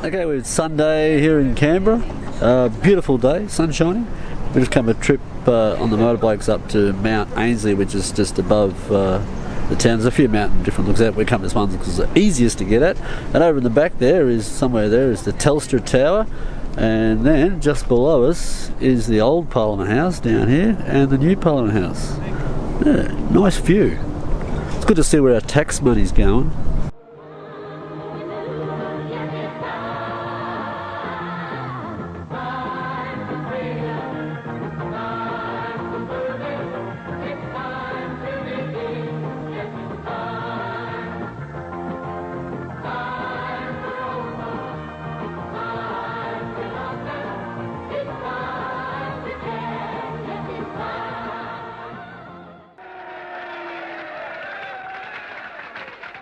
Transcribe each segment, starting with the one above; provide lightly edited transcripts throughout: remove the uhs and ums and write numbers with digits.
Okay, it's Sunday here in Canberra. Beautiful day, sun shining. We just come a trip on the motorbikes up to Mount Ainslie, which is just above the town. There's a few mountain different looks at. We come this one because it's the easiest to get at. And over in the back there is somewhere there is the Telstra Tower. And then just below us is the old Parliament House down here and the new Parliament House. Yeah, nice view. It's good to see where our tax money's going.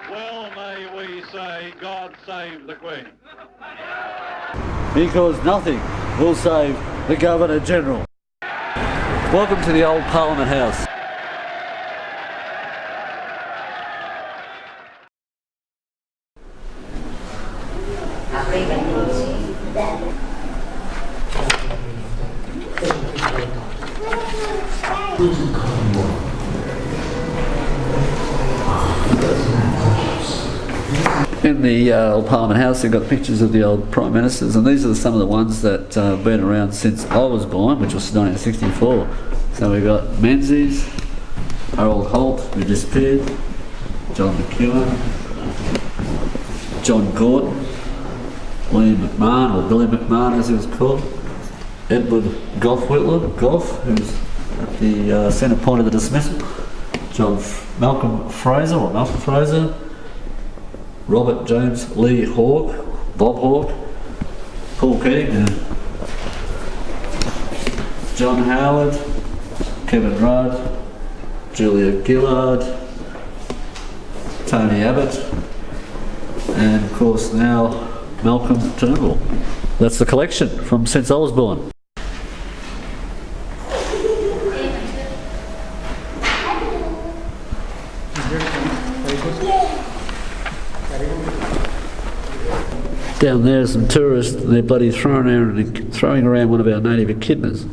Well, may we say, God save the Queen. Because nothing will save the Governor General. Welcome to the old Parliament House. In the old Parliament House, you've got pictures of the old Prime Ministers, and these are some of the ones that have been around since I was born, which was 1964. So we've got Menzies, Harold Holt, who disappeared, John McEwen, John Gordon, William McMahon, or Billy McMahon as he was called, Edward Gough Whitlam, Gough, who's at the centre point of the dismissal, Malcolm Fraser, Robert James Lee Hawke, Bob Hawke, Paul Keating, John Howard, Kevin Rudd, Julia Gillard, Tony Abbott, and of course now Malcolm Turnbull. That's the collection from since I was born. Down there, some tourists, they're bloody throwing around one of our native echidnas.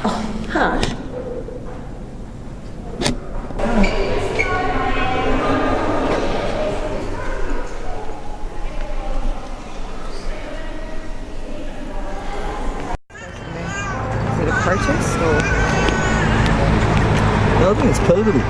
Oh, harsh. Is it a protest or? I think it's permanent.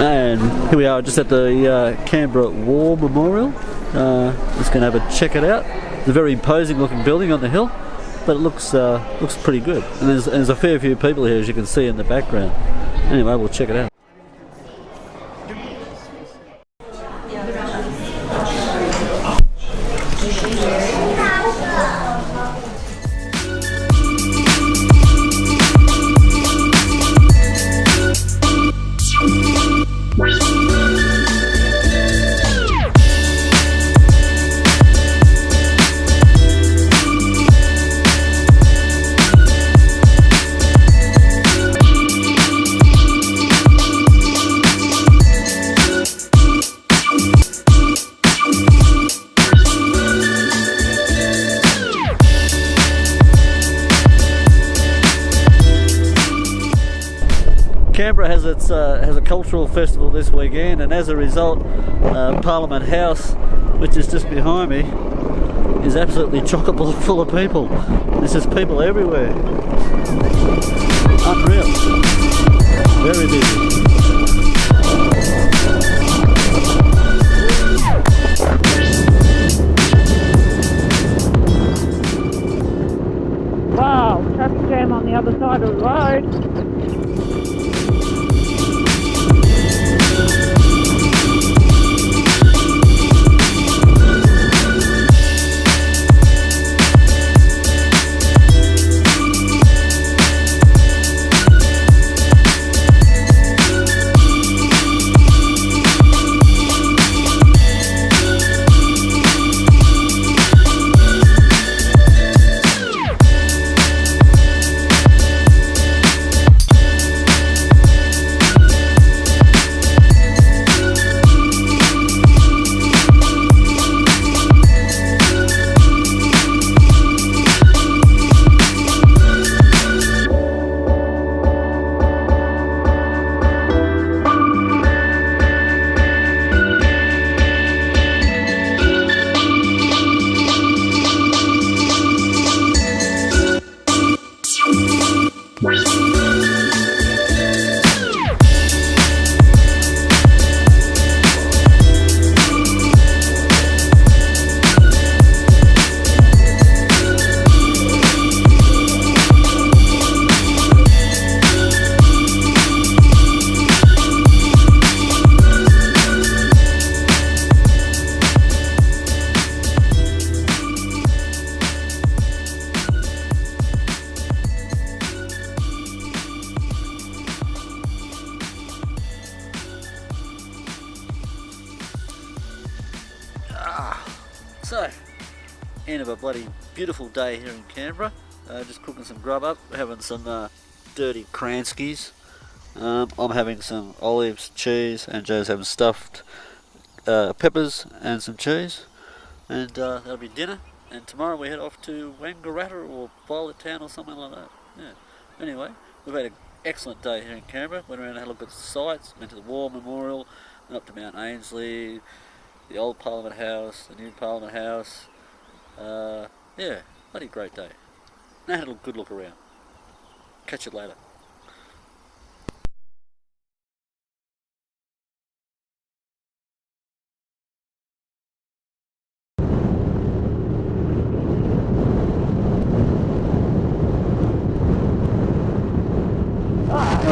And here we are just at the Canberra War Memorial. Just going to have a check it out. It's a very imposing looking building on the hill, but it looks pretty good. And there's a fair few people here, as you can see in the background. Anyway, we'll check it out. Canberra has a cultural festival this weekend, and as a result, Parliament House, which is just behind me, is absolutely chock-a-block full of people. There's just people everywhere. Unreal. Very busy. Wow, traffic jam on the other side of the road. end of a bloody beautiful day here in Canberra. Just cooking some grub up, having some dirty Kranskis. I'm having some olives, cheese, and Joe's having stuffed peppers and some cheese. And that'll be dinner. And tomorrow we head off to Wangaratta or Violet Town or something like that. Yeah. Anyway, we've had an excellent day here in Canberra. Went around and had a look at the sites, went to the War Memorial, went up to Mount Ainslie, the old Parliament House, the new Parliament House. Yeah, bloody great day. And I had a good look around. Catch you later.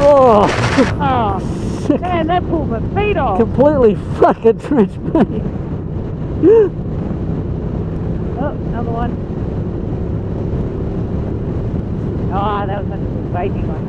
Oh, man, that pulled my feet off. Completely fucking drenched me. Oh, another one. Oh, that was such a good baby one.